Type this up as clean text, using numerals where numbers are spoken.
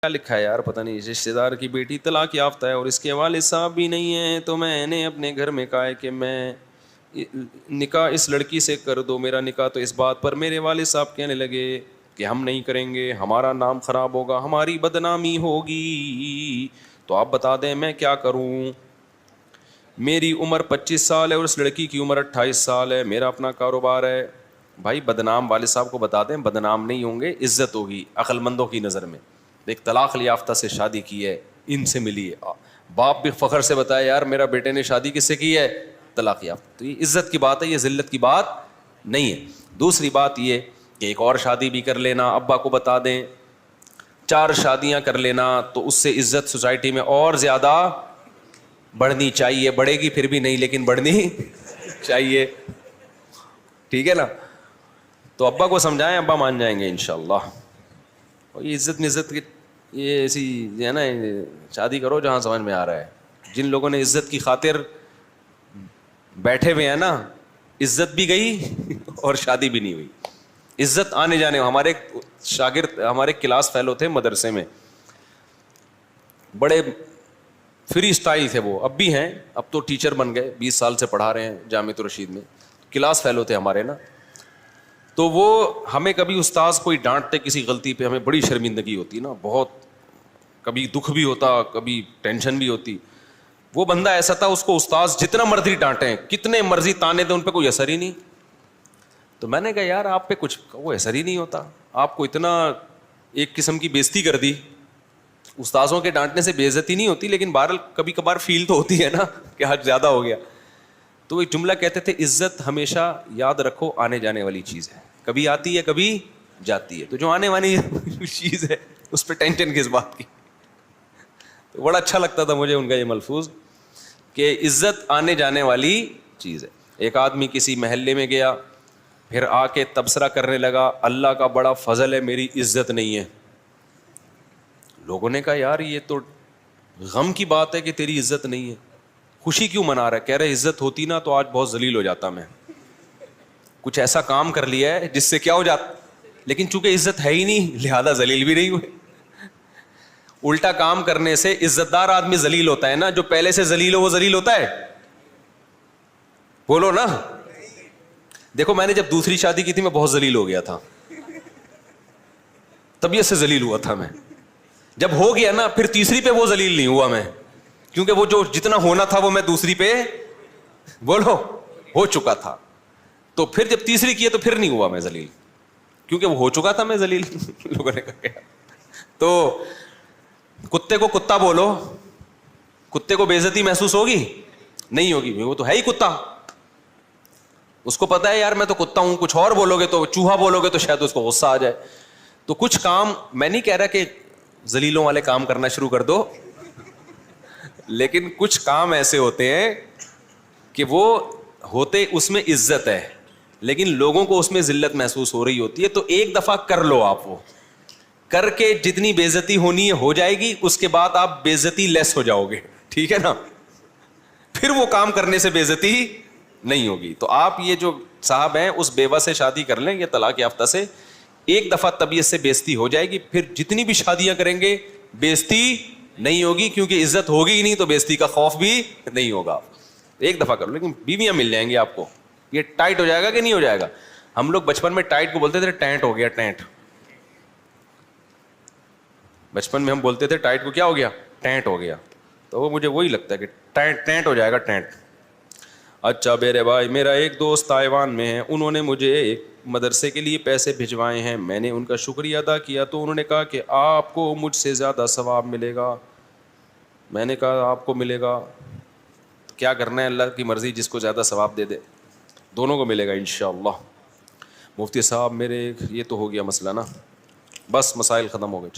کیا لکھا ہے یار پتہ نہیں، رشتے دار کی بیٹی طلاق یافتہ ہے اور اس کے والد صاحب بھی نہیں ہیں، تو میں نے اپنے گھر میں کہا ہے کہ میں نکاح اس لڑکی سے کر دو میرا نکاح، تو اس بات پر میرے والد صاحب کہنے لگے کہ ہم نہیں کریں گے، ہمارا نام خراب ہوگا، ہماری بدنامی ہوگی، تو آپ بتا دیں میں کیا کروں؟ میری عمر 25 سال ہے اور اس لڑکی کی عمر 28 سال ہے، میرا اپنا کاروبار ہے۔ بھائی بدنام والد صاحب کو بتا دیں، بدنام نہیں ہوں گے، عزت ہوگی عقل مندوں کی نظر میں۔ ایک طلاق یافتہ سے شادی کی ہے، ان سے ملی ہے، باپ بھی فخر سے بتایا یار میرا بیٹے نے شادی کس سے کی ہے؟ طلاق یافتہ۔ تو یہ عزت کی بات ہے، یہ ذلت کی بات نہیں ہے۔ دوسری بات یہ کہ ایک اور شادی بھی کر لینا، ابا کو بتا دیں 4 شادیاں کر لینا، تو اس سے عزت سوسائٹی میں اور زیادہ بڑھنی چاہیے، بڑھے گی پھر بھی نہیں لیکن بڑھنی چاہیے، ٹھیک ہے نا؟ تو ابا کو سمجھائیں، ابا مان جائیں گے انشاءاللہ۔ اور یہ عزت میں عزت کی یہ ایسی ہے نا، شادی کرو جہاں سمجھ میں آ رہا ہے۔ جن لوگوں نے عزت کی خاطر بیٹھے ہوئے ہیں نا، عزت بھی گئی اور شادی بھی نہیں ہوئی۔ عزت آنے جانے، ہمارے شاگرد ہمارے کلاس فیلو تھے مدرسے میں، بڑے فری اسٹائل تھے وہ، اب بھی ہیں، اب تو ٹیچر بن گئے، 20 سال سے پڑھا رہے ہیں جامعۃ الرشید میں، کلاس فیلو تھے ہمارے نا۔ تو وہ ہمیں کبھی استاذ کوئی ڈانٹتے کسی غلطی پہ، ہمیں بڑی شرمندگی ہوتی نا، بہت، کبھی دکھ بھی ہوتا کبھی ٹینشن بھی ہوتی۔ وہ بندہ ایسا تھا، اس کو استاذ جتنا مرضی ڈانٹیں، کتنے مرضی تانے دیں، ان پہ کوئی اثر ہی نہیں۔ تو میں نے کہا یار آپ پہ کچھ وہ اثر ہی نہیں ہوتا، آپ کو اتنا ایک قسم کی بےزتی کر دی۔ استاذوں کے ڈانٹنے سے بے عزتی نہیں ہوتی، لیکن بہرحال کبھی کبھار فیل تو ہوتی ہے نا کہ حد زیادہ ہو گیا۔ تو وہ ایک جملہ کہتے تھے، عزت ہمیشہ یاد رکھو آنے جانے والی چیز ہے، کبھی آتی ہے کبھی جاتی ہے، تو جو آنے والی چیز ہے اس پہ ٹینشن کس بات کی؟ تو بڑا اچھا لگتا تھا مجھے ان کا یہ ملفوظ کہ عزت آنے جانے والی چیز ہے۔ ایک آدمی کسی محلے میں گیا، پھر آ کے تبصرہ کرنے لگا، اللہ کا بڑا فضل ہے میری عزت نہیں ہے۔ لوگوں نے کہا یار یہ تو غم کی بات ہے کہ تیری عزت نہیں ہے، خوشی کیوں منا رہا ہے؟ کہہ رہے عزت ہوتی نا تو آج بہت ذلیل ہو جاتا، میں کچھ ایسا کام کر لیا ہے جس سے کیا ہو جاتا، لیکن چونکہ عزت ہے ہی نہیں لہذا ذلیل بھی نہیں ہوئے۔ الٹا کام کرنے سے عزت دار آدمی ذلیل ہوتا ہے نا، جو پہلے سے ذلیل ہو وہ ذلیل ہوتا ہے؟ بولو نا۔ دیکھو میں نے جب دوسری شادی کی تھی میں بہت ذلیل ہو گیا تھا، طبیعت سے ذلیل ہوا تھا میں۔ جب ہو گیا نا پھر تیسری پہ وہ ذلیل نہیں ہوا میں، کیونکہ وہ جو جتنا ہونا تھا وہ میں دوسری پہ بولو ہو چکا تھا۔ تو پھر جب تیسری کی تو پھر نہیں ہوا میں ذلیل، کیونکہ وہ ہو چکا تھا میں ذلیل۔ لوگوں نے کہا تو کتے کو کتا بولو، کتے کو بے عزتی محسوس ہوگی؟ نہیں ہوگی، وہ تو ہے ہی کتا، اس کو پتا ہے یار میں تو کتا ہوں، کچھ اور بولو گے تو چوہا بولو گے تو شاید اس کو غصہ آ جائے۔ تو کچھ کام، میں نہیں کہہ رہا کہ ذلیلوں والے کام کرنا شروع کر دو، لیکن کچھ کام ایسے ہوتے ہیں کہ وہ ہوتے اس میں عزت ہے لیکن لوگوں کو اس میں ذلت محسوس ہو رہی ہوتی ہے، تو ایک دفعہ کر لو، آپ وہ کر کے جتنی بے عزتی ہونی ہے ہو جائے گی، اس کے بعد آپ بے عزتی لیس ہو جاؤ گے، ٹھیک ہے نا؟ پھر وہ کام کرنے سے بے عزتی نہیں ہوگی۔ تو آپ یہ جو صاحب ہیں اس بیوہ سے شادی کر لیں یا طلاق یافتہ سے، ایک دفعہ طبیعت سے بے عزتی ہو جائے گی، پھر جتنی بھی شادیاں کریں گے بے عزتی نہیں ہوگی، کیونکہ عزت ہوگی ہی نہیں تو بے عزتی کا خوف بھی نہیں ہوگا۔ ایک دفعہ کرو، لیکن بیویاں مل جائیں گی آپ کو۔ یہ ٹائٹ ہو جائے گا کہ نہیں ہو جائے گا؟ ہم لوگ بچپن میں ٹائٹ کو بولتے تھے ٹینٹ ہو گیا، ٹینٹ۔ بچپن میں ہم بولتے تھے ٹائٹ کو کیا ہو گیا؟ ٹینٹ ہو گیا۔ تو وہ مجھے وہی لگتا ہے کہ ٹینٹ ہو جائے گا، ٹینٹ۔ اچھا میرے بھائی، میرا ایک دوست تائیوان میں ہے، انہوں نے مجھے ایک مدرسے کے لیے پیسے بھجوائے ہیں، میں نے ان کا شکریہ ادا کیا تو انہوں نے کہا کہ آپ کو مجھ سے زیادہ ثواب ملے گا۔ میں نے کہا آپ کو ملے گا تو کیا کرنا ہے، اللہ کی مرضی، جس کو زیادہ ثواب دے دے، دونوں کو ملے گا انشاءاللہ۔ مفتی صاحب میرے یہ تو ہو گیا مسئلہ نا، بس مسائل ختم ہو گئے۔